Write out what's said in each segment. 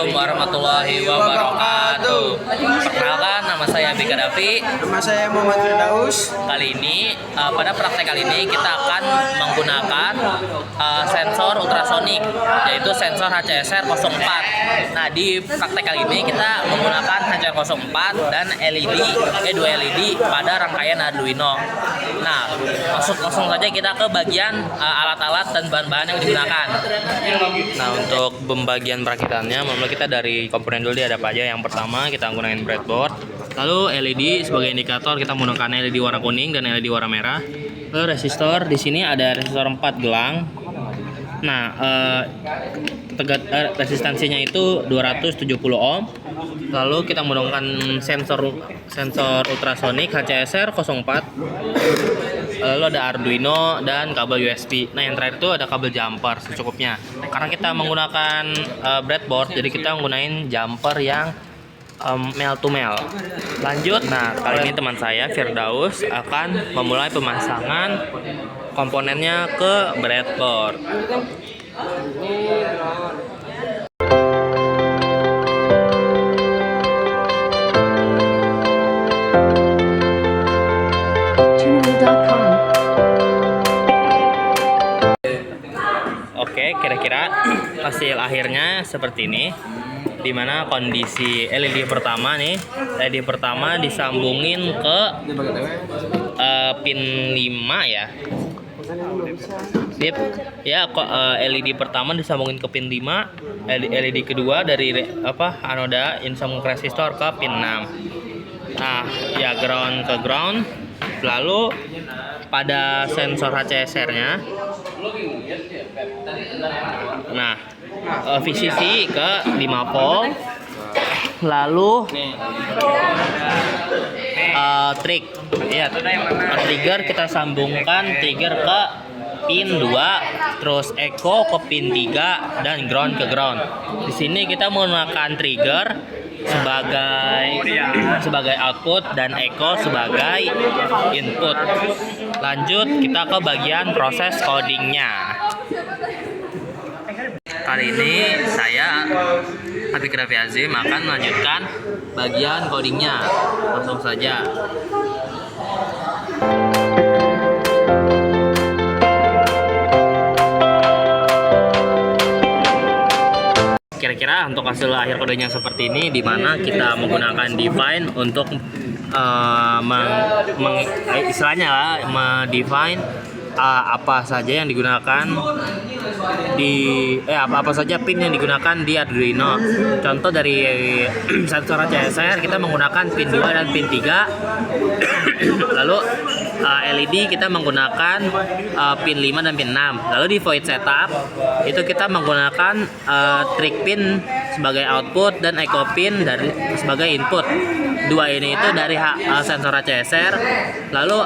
Assalamualaikum warahmatullahi wabarakatuh. Perkenalkan, nama saya Bika Davi. Nama saya Muhammad Firdaus. Kali ini, pada praktek kali ini kita akan menggunakan sensor ultrasonik, yaitu sensor HCSR 04. Nah, di praktek kali ini kita menggunakan HCSR 04 dan dua LED pada rangkaian Arduino. Nah, langsung saja kita ke bagian alat-alat dan bahan-bahan yang digunakan. Nah, untuk pembagian perakitannya, mulai kita dari komponen dulu dia ada apa aja. Yang pertama kita menggunakan breadboard, lalu LED sebagai indikator kita menggunakan LED warna kuning dan LED warna merah. Lalu resistor, di sini ada resistor 4 gelang. Nah, resistansinya itu 270 ohm. Lalu kita menggunakan sensor ultrasonik HCSR 04. Lalu ada Arduino dan kabel USB. Nah, yang terakhir itu ada kabel jumper secukupnya. Karena kita menggunakan breadboard, jadi kita menggunakan jumper yang male to male. Lanjut, nah kali ini teman saya Firdaus akan memulai pemasangan komponennya ke breadboard. Oke, kira-kira hasil akhirnya seperti ini, dimana kondisi LED pertama nih, LED pertama disambungin ke pin 5 ya. LED pertama disambungin ke pin 5, LED kedua dari anoda disambung ke resistor ke pin 6. Nah, ya ground ke ground. Lalu pada sensor HCSR-nya, nah, VCC ke 5 volt. Lalu trigger kita sambungkan trigger ke pin 2, terus echo ke pin 3 dan ground ke ground. Di sini kita menggunakan trigger sebagai output dan echo sebagai input. Lanjut kita ke bagian proses codingnya. Kali ini saya Habib Rafi Azim akan melanjutkan bagian codingnya. Langsung saja. Kira-kira untuk hasil akhir kodenya seperti ini, di mana kita menggunakan define untuk istilahnya define apa saja yang digunakan apa saja pin yang digunakan di Arduino. Contoh dari sensor HCSR kita menggunakan pin 2 dan pin 3. Lalu LED kita menggunakan pin 5 dan pin 6. Lalu di void setup itu kita menggunakan trig pin sebagai output dan echo pin sebagai input. Dua ini itu dari sensor HCSR. Lalu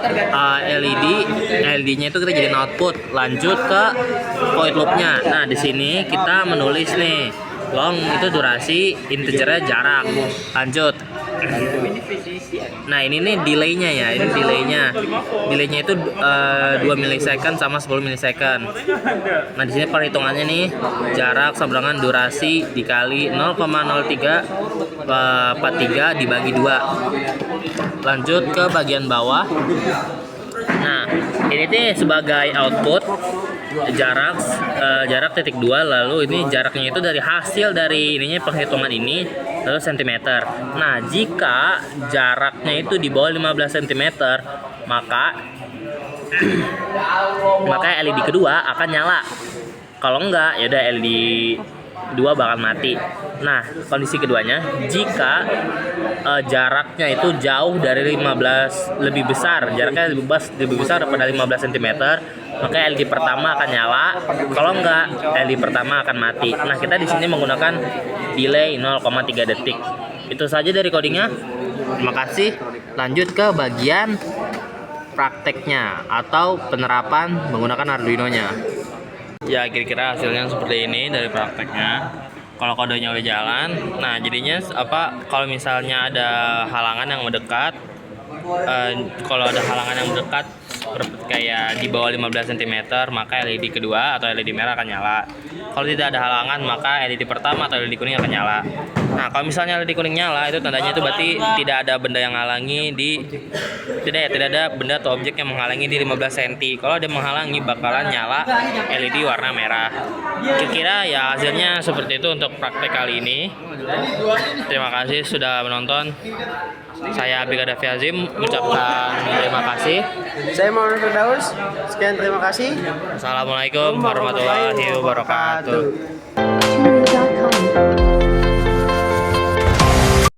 LED-nya itu kita jadiin output. Lanjut ke void loop-nya. Nah, di sini kita menulis nih, long itu durasi, integernya jarak. Lanjut. Nah, ini nih delay-nya ya. Ini delaynya itu 2 milisecond sama 10 milisecond. Nah, di sini perhitungannya nih, jarak sama dengan durasi dikali 0,0343 dibagi 2. Lanjut ke bagian bawah. Nah, ini tuh sebagai output jarak titik 2, lalu ini jaraknya itu dari hasil dari penghitungan ini, lalu cm. Nah, jika jaraknya itu di bawah 15 cm, maka LED kedua akan nyala. Kalau enggak, ya udah LED 2 bakal mati. Nah, kondisi keduanya, jika jaraknya itu jauh dari 15, jaraknya lebih besar daripada 15 cm, maka LED pertama akan nyala. Kalau enggak, LED pertama akan mati. Nah, kita di sini menggunakan delay 0,3 detik. Itu saja dari codingnya. Terima kasih. Lanjut ke bagian prakteknya atau penerapan menggunakan Arduino-nya. Ya, kira-kira hasilnya seperti ini dari prakteknya. Kalau kodenya udah jalan, nah jadinya kalau misalnya ada halangan yang mendekat, kayak di bawah 15 cm, maka LED kedua atau LED merah akan nyala. Kalau tidak ada halangan, maka LED pertama atau LED kuning akan nyala. Nah, kalau misalnya LED kuning nyala, itu tandanya itu berarti tidak ada benda yang menghalangi tidak ada benda atau objek yang menghalangi di 15 cm. Kalau ada menghalangi, bakalan nyala LED warna merah. Kira-kira ya hasilnya seperti itu untuk praktek kali ini. Terima kasih sudah menonton. Saya Abika Davi Azim mengucapkan terima kasih. Saya Muhammad Firdaus. Sekian, terima kasih. Assalamualaikum warahmatullahi wabarakatuh. Tutorial.com